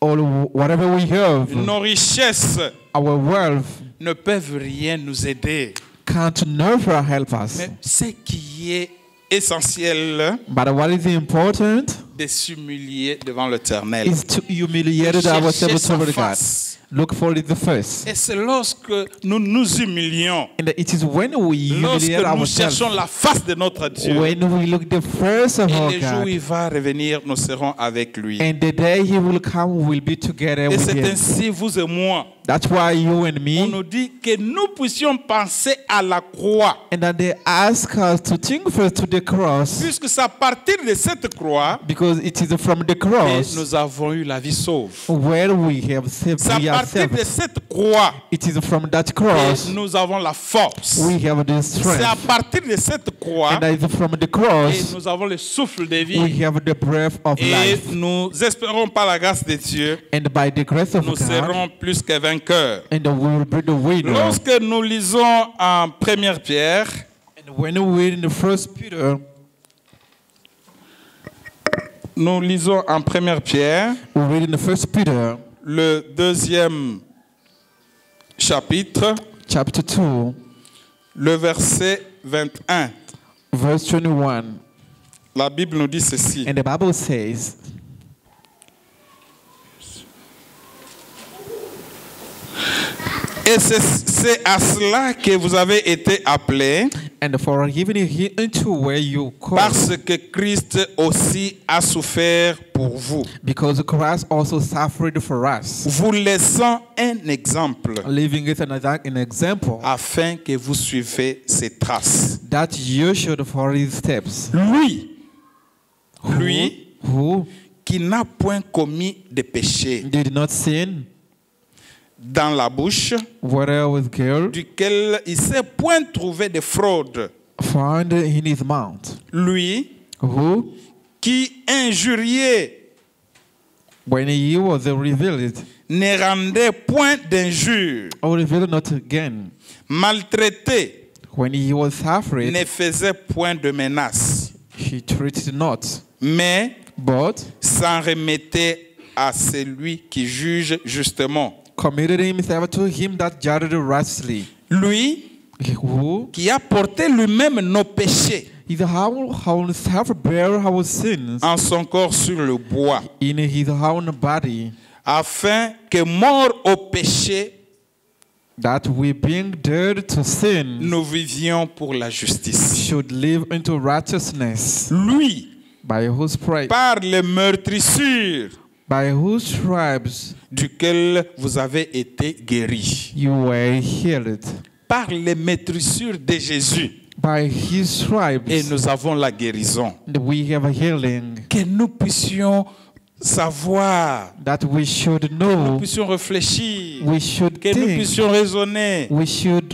or whatever we have, nos richesses our wealth ne peuvent rien nous aider. can't never help us. Mais ce qui est essentiel, But what is important de s'humilier devant l'Éternel. is to humiliate Chercher ourselves sa over God. face. Look for it the first. Et c'est lorsque nous nous humilions, And it is when we lorsque humiliate nous ourselves, cherchons la face de notre Dieu, when we look the first of et our le jour où God, il va revenir, nous serons avec lui. and the day He will come, we'll be together Et with c'est Him. ainsi, vous et moi, That's why you and on me, nous dit que nous puissions penser à la croix. and that they ask us to think first to the cross, Puisque c'est à partir de cette croix because it is from the que cross nous avons eu la vie sauve. where we have saved, C'est à we are partir de saved. cette croix It is from that que cross nous avons la force. we have the C'est à strength, partir de cette croix and that is from the que cross nous avons le souffle de we vie. have the breath of Et life. nous espérons par la grâce de Dieu, And by the grace of nous God, serons plus que vainqueurs. and we will be the winner. Lorsque nous lisons en 1 Pierre, And when we read in the First Peter, nous lisons en 1 Pierre, we read in the First Peter, le 2e chapitre, chapter 2, le verset 21. verse 21. La Bible nous dit ceci. And the Bible says, Et c'est à cela que vous avez été appelés, and for giving you into where you call, parce que Christ aussi a souffert pour vous, because Christ also suffered for us, vous laissant un exemple, leaving us an example afin que vous suivez ses traces. that you should follow his steps. Lui Who qui n'a point commis de péché did not sin, dans la bouche, whether with guilt, duquel il s'est point trouvé de fraude. found in his mouth. Lui Who, qui injuriait when he was revealed, ne rendait point d'injure, or revealed not again, maltraité when he was suffering, ne faisait point de menace, he treated not, mais but s'en remettait à celui qui juge justement. committed himself to him that judged righteously. Lui Who qui a porté lui-même nos péchés is how self bear our sins en son corps sur le bois, in his own body, afin que mort au péché, that we being dead to sin nous vivions pour la justice. should live into righteousness, Lui, by whose praise, par les meurtrissures by whose stripes duquel vous avez été guéris. you were healed. Par les meurtrissures de Jésus. By his stripes Et nous avons la guérison. we have a healing, Que nous puissions savoir, that we should que nous know, puissions réfléchir, we should que nous think, puissions raisonner. we should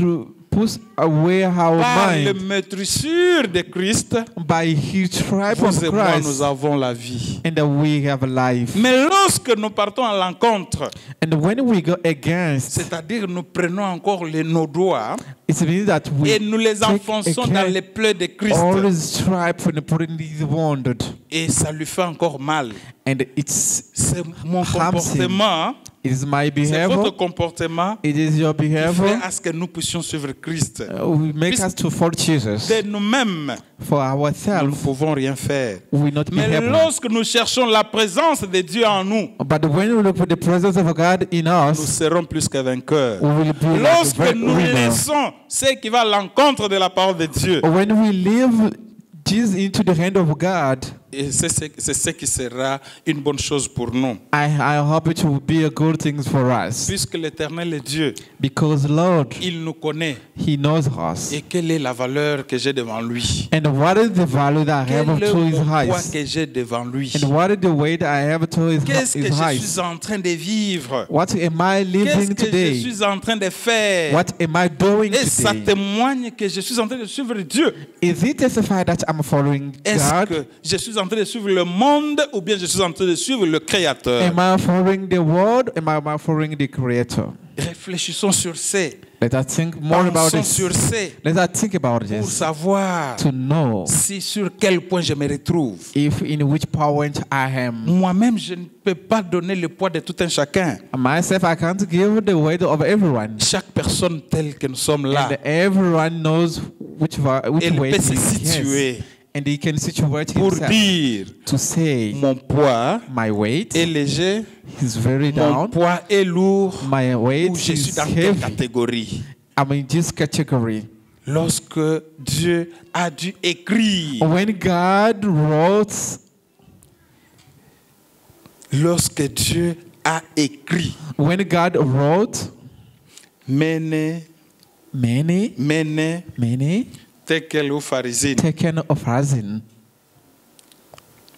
push away our Par les mind. meurtrissures de Christ, By his stripes of vous et moi, nous Christ, avons la vie. and we have life. Mais lorsque nous partons à l'encontre, And when we go against, c'est-à-dire nous prenons encore nos doigts it means that we et nous les take enfonçons dans again les plaies de Christ, all the stripes and put in these wounded, et ça lui fait encore mal. and it's C'est mon harms him. comportement, It is my c'est votre behavior, comportement it is your qui fait behavior. à ce que nous puissions suivre Christ. We make us to follow Jesus. De nous-mêmes, For nous ne ourselves, pouvons rien faire. we will not be Mais able. lorsque nous cherchons la présence de Dieu en nous, But when we look for the presence of God in nous us, serons plus que vainqueurs. we will be like Lorsque a nous winner. laissons ce qui va à l'encontre de la parole de Dieu, When we leave Jesus into the hand of God, et c'est ce qui sera une bonne chose pour nous. I hope it will be a good thing for us. Puisque l'Éternel est Dieu, Because Lord, il nous connaît. He knows us. Et quelle est la valeur que j'ai devant lui? And what is the value that I have Quel est to His le poids eyes? que j'ai devant lui? And what is the way that I have to Qu'est-ce que His je eyes? suis en train de vivre? What am I Qu'est-ce living que je today? suis en train de faire? What am I doing Et ça today? témoigne que je suis en train de suivre Dieu. Is it testify that I'm following Est-ce God? que je suis en train de suivre le monde ou bien je suis en train de suivre le Créateur? Am I following the world? Am I following the Creator? Réfléchissons sur ces. Let us think more about Pensons this. sur ces Let us think about pour this savoir to know si sur quel point je me retrouve. if in which point I am. Moi-même, je ne peux pas donner le poids de tout un chacun. Myself, I can't give the weight of everyone. Chaque personne telle que nous sommes là, And everyone knows which elle weight peut se he has. situer And he can situate pour himself dire to say, mon poids my weight est léger, is very mon down, poids est lourd, my weight ou je suis is dans quelle heavy. catégorie. I'm in this category. Lorsque Dieu a dû écrire, When God wrote, lorsque Dieu a écrit, when God wrote, Mene, many Tekel ou Pharisine, taken of us in,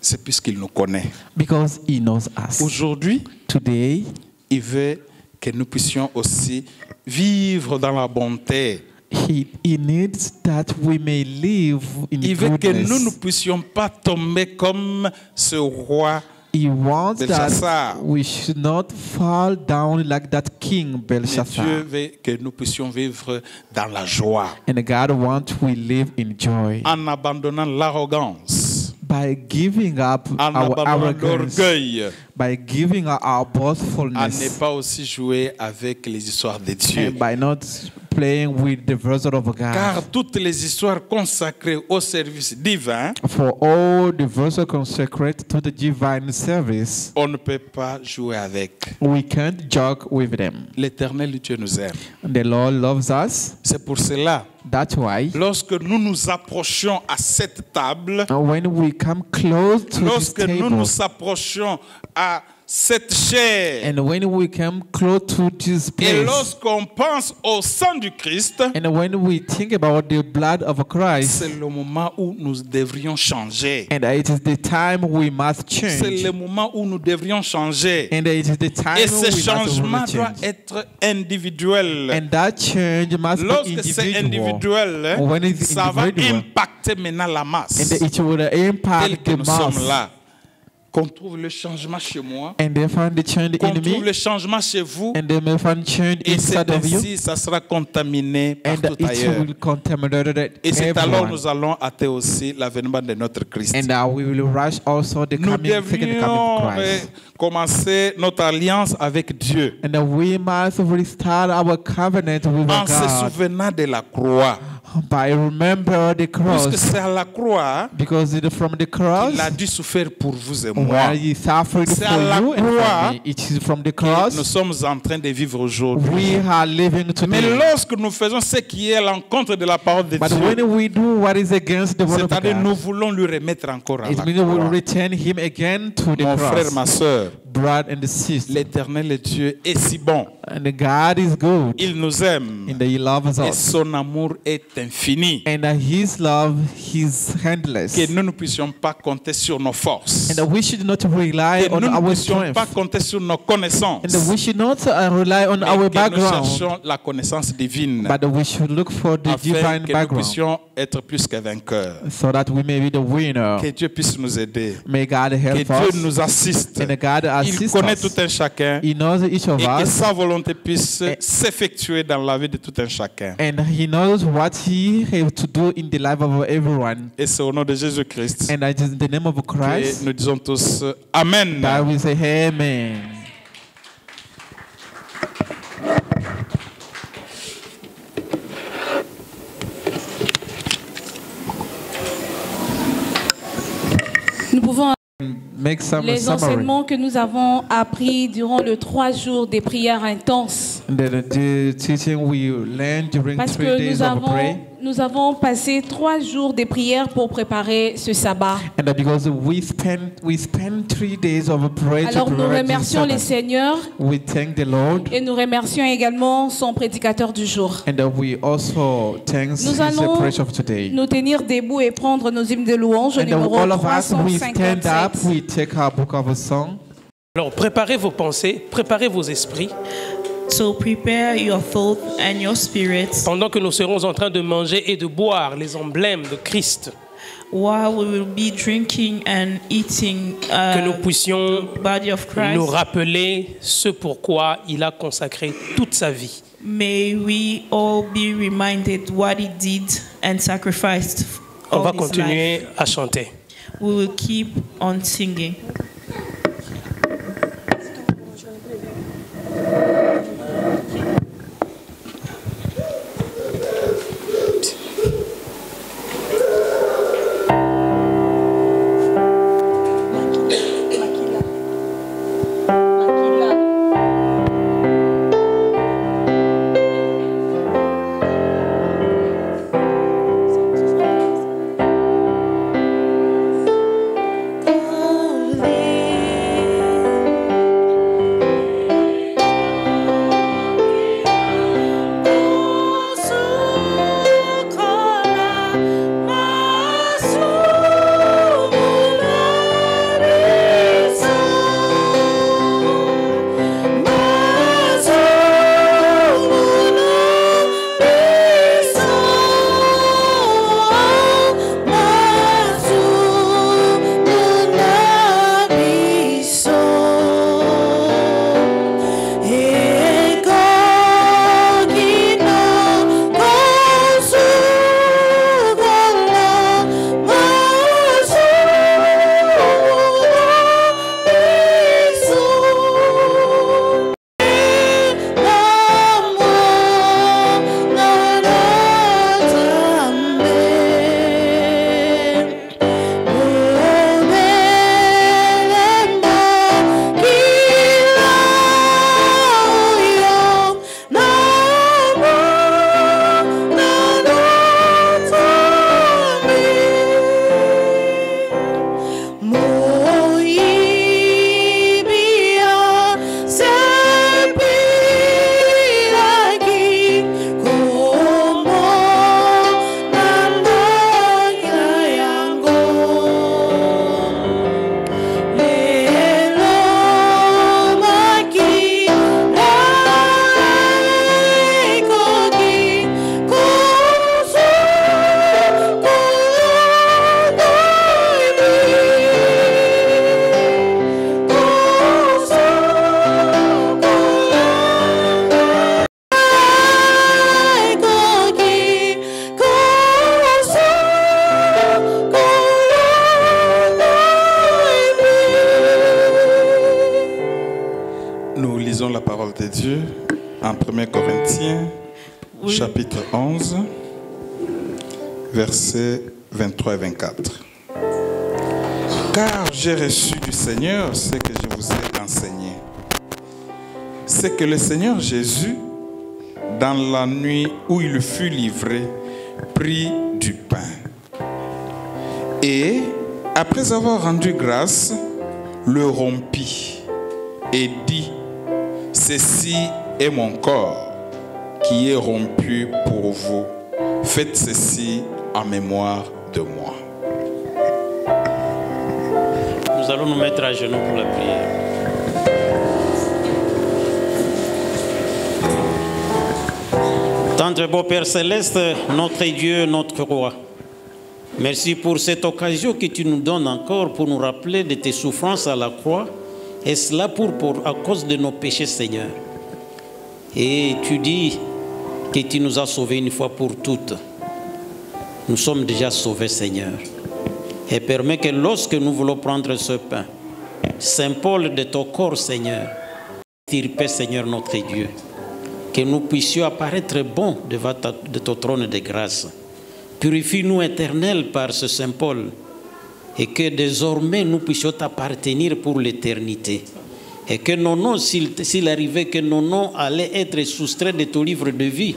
c'est puisqu'il nous connaît. because He knows us. Aujourd'hui, Today, il veut que nous puissions aussi vivre dans la bonté. He needs that we may live in Il veut que nous ne goodness. puissions pas tomber comme ce roi. He wants Belshazzar. that we should not fall down like that king Mais Belshazzar. Dieu veut que nous puissions vivre dans la joie, And God wants we live in joy en abandonnant l'arrogance, by giving up en our abandonnant arrogance, l'orgueil, by giving up our à ne boastfulness, pas aussi jouer avec les histoires de Dieu. and by not playing with the vessel of God. Car toutes les histoires consacrées au service divin, For all the vessels consecrated to the divine service, on ne peut pas jouer avec. we can't joke with them. L'Éternel Dieu nous aime. The Lord loves us. C'est pour cela, That's why lorsque nous nous approchons à cette table, when we come close to this lorsque nous table, nous approchons à cette chair, and when we come close to this et place, lorsqu'on pense au sang du Christ, and when we think about the blood of Christ, c'est le moment où nous devrions changer. and it is the time we must C'est change. le moment où nous devrions changer. And it is the time Et ce we must changement really doit change. être individuel. And that change must be Lorsque c'est individual. individuel, When it's ça va individual, impacter maintenant la masse. and it will Tel impact que the nous sommes mass. là. Qu'on trouve le changement chez moi, And they find the change qu'on in trouve me, le changement chez vous, and they may find change et c'est inside of you, ainsi, ça sera contaminé and partout it ailleurs. will contaminate Et c'est alors everyone. nous allons hâter aussi l'avènement de notre Christ. And we will rush also the Nous second coming devrions of Christ. commencer notre alliance avec Dieu And we must restart our covenant with en se God souvenant de la croix. by remember the Puisque cross, c'est à la croix because it is from the cross qu'il a dû souffrir pour vous et moi. where he suffered C'est for à la you and croix for me. It is from the Nous cross sommes en train de vivre aujourd'hui. we are living Mais today. lorsque nous faisons ce qui est à l'encontre de la parole de But Dieu, when we do what is against the word of c'est-à-dire nous God, voulons lui remettre encore à it la means we will croix. return him again to the Mon frère, ma cross. soeur, Brother and sister, l'Éternel Dieu est si bon. and God is good, Il nous aime and He loves et us, son amour est infini. and His love is endless, Que nous ne puissions pas compter sur nos forces. and we should not rely Que on nous ne our puissions pas strength, compter sur nos connaissances. and we should not rely on Mais our que nous background, cherchions la connaissance divine but we should look for the afin divine que nous background, puissions être plus que vainqueurs. so that we may be the winner. Que Dieu puisse nous aider. May God Que help Dieu us, nous assiste. and God Il assist connaît us. tout un chacun He knows each of et que us, sa volonté puisse s'effectuer dans la vie de tout un chacun. and He knows what He has to do in the life of everyone. Et c'est au nom de Jésus-Christ And it is in the name of que Christ nous disons tous Amen. that we say Amen. Nous pouvons Make some les summary. enseignements que nous avons appris durant les 3 jours des prières intenses. The teaching we learned during Parce 3 que days of prayer, nous avons passé 3 jours de prières pour préparer ce sabbat. and because we spent 3 days of prayer to Alors nous prepare this remercions les Sabbath. Seigneurs We thank the Lord, et nous remercions également son prédicateur du jour. and we also thank Nous His allons preacher of today. nous tenir debout et prendre nos hymnes de louange au And numéro all of us, we stand up, 357. we take our book of a song. Alors préparez vos pensées, préparez vos esprits, So prepare your thought and your spirits pendant que nous serons en train de manger et de boire les emblèmes de Christ, while we will be drinking and eating que nous puissions the body of Christ. nous rappeler ce pourquoi il a consacré toute sa vie. May we all be reminded what he did and sacrificed On all va his continuer life. à chanter. We will keep on singing. Oh, de Dieu en 1 Corinthiens, chapitre 11, versets 23 et 24. Car j'ai reçu du Seigneur ce que je vous ai enseigné. C'est que le Seigneur Jésus, dans la nuit où il fut livré, prit du pain. Et, après avoir rendu grâce, le rompit et dit, ceci est mon corps qui est rompu pour vous. Faites ceci en mémoire de moi. Nous allons nous mettre à genoux pour la prière. Tendre beau Père Céleste, notre Dieu, notre Roi, merci pour cette occasion que tu nous donnes encore pour nous rappeler de tes souffrances à la croix, et cela à cause de nos péchés, Seigneur. Et tu dis que tu nous as sauvés une fois pour toutes. Nous sommes déjà sauvés, Seigneur. Et permets que lorsque nous voulons prendre ce pain, symbole de ton corps, Seigneur, tirpe, Seigneur notre Dieu, que nous puissions apparaître bons devant de ton trône de grâce. Purifie-nous, Éternel, par ce symbole, et que désormais nous puissions t'appartenir pour l'éternité. Et que nos noms, s'il arrivait que nos noms allaient être soustraits de ton livre de vie,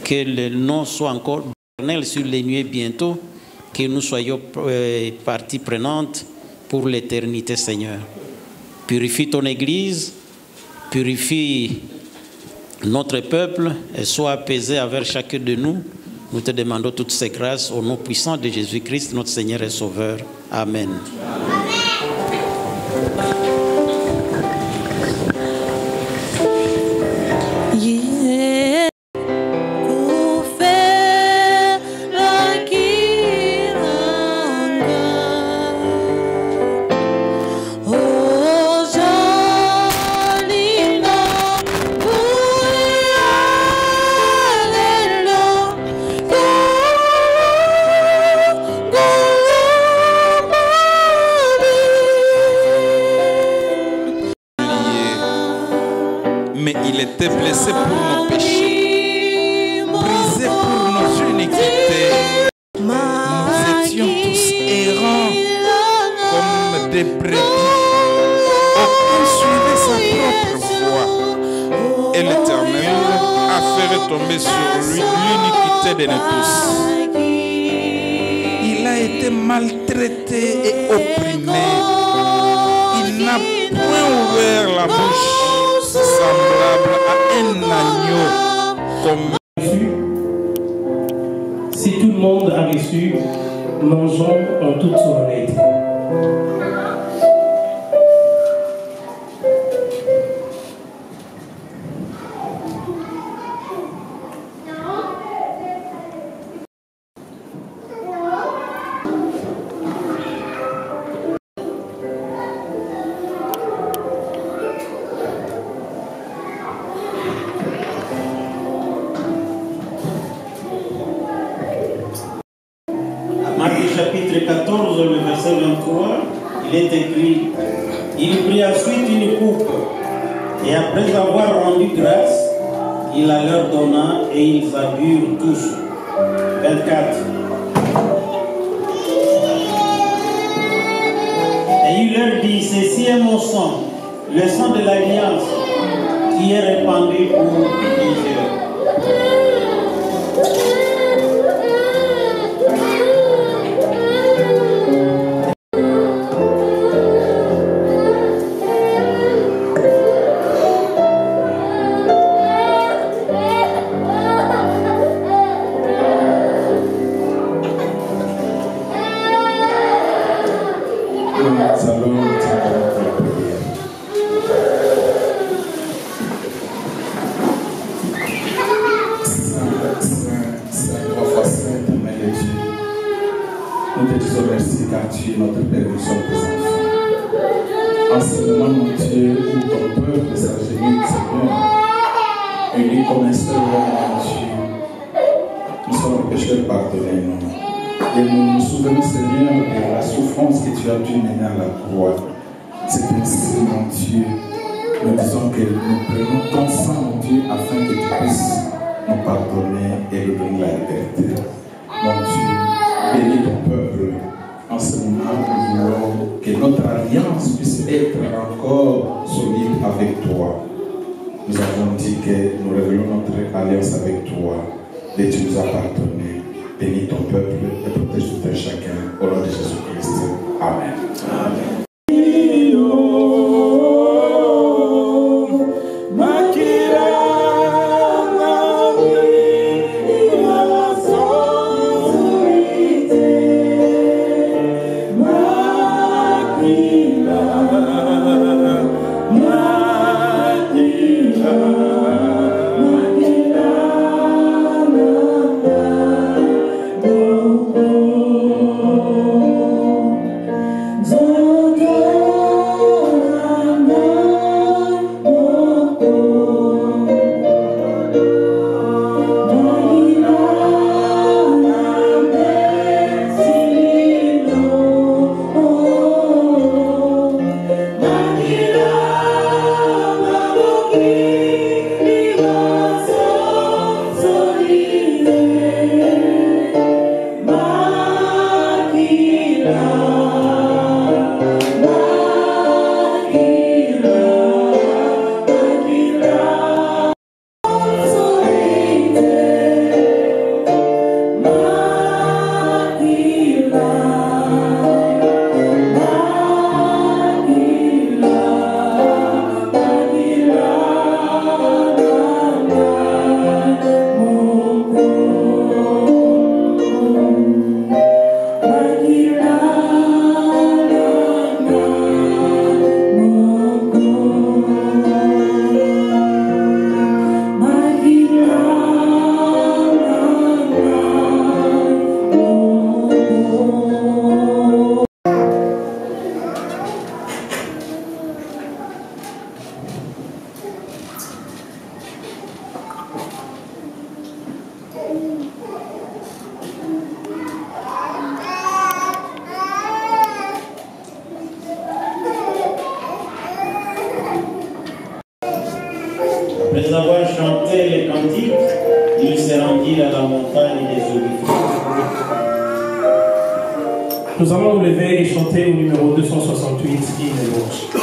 que le nom soit encore éternel sur les nuées bientôt, que nous soyons partie prenante pour l'éternité, Seigneur. Purifie ton Église, purifie notre peuple et sois apaisé envers chacun de nous. Nous te demandons toutes ces grâces au nom puissant de Jésus-Christ, notre Seigneur et Sauveur. Amen. Blessé pour nos péchés, brisé pour nos iniquités. Nous étions tous errants comme des brebis. Aucun suivait sa propre voie. Et l'Éternel a fait retomber sur lui l'iniquité de nous tous. Il a été maltraité et opprimé. Il n'a point ouvert la bouche. Semblable à un agneau comme... Si tout le monde a reçu, mangeons en toute solennité. Chapitre 14, le verset 23, il est écrit, il prit ensuite une coupe, et après avoir rendu grâce, il la leur donna, et ils en burent tous. 24. Et il leur dit, ceci est mon sang, le sang de l'alliance, qui est répandu pour plusieurs. Nous te disons merci car tu es notre Père, nous sommes tes enfants. En ce moment, mon Dieu, où ton peuple s'agenouille, Seigneur, unis comme un seul homme, mon Dieu. Nous sommes pécheurs, pardonnez-nous. Et nous nous souvenons, Seigneur, de la souffrance que tu as dû mener à la croix. C'est ainsi, mon Dieu, nous disons que nous prenons ton sang, mon Dieu, afin que tu puisses nous pardonner et nous donner la liberté. Mon Dieu, bénis ton peuple. En ce moment, nous voulons que notre alliance puisse être encore solide avec toi. Nous avons dit que nous révélons notre alliance avec toi et tu nous as pardonné. Bénis ton peuple et protège tout un chacun. Au nom de Jésus-Christ. Amen. Amen. Après avoir chanté les cantiques, il s'est rendu à la montagne des Oliviers. Nous allons nous lever et chanter au numéro 268, qui est louange.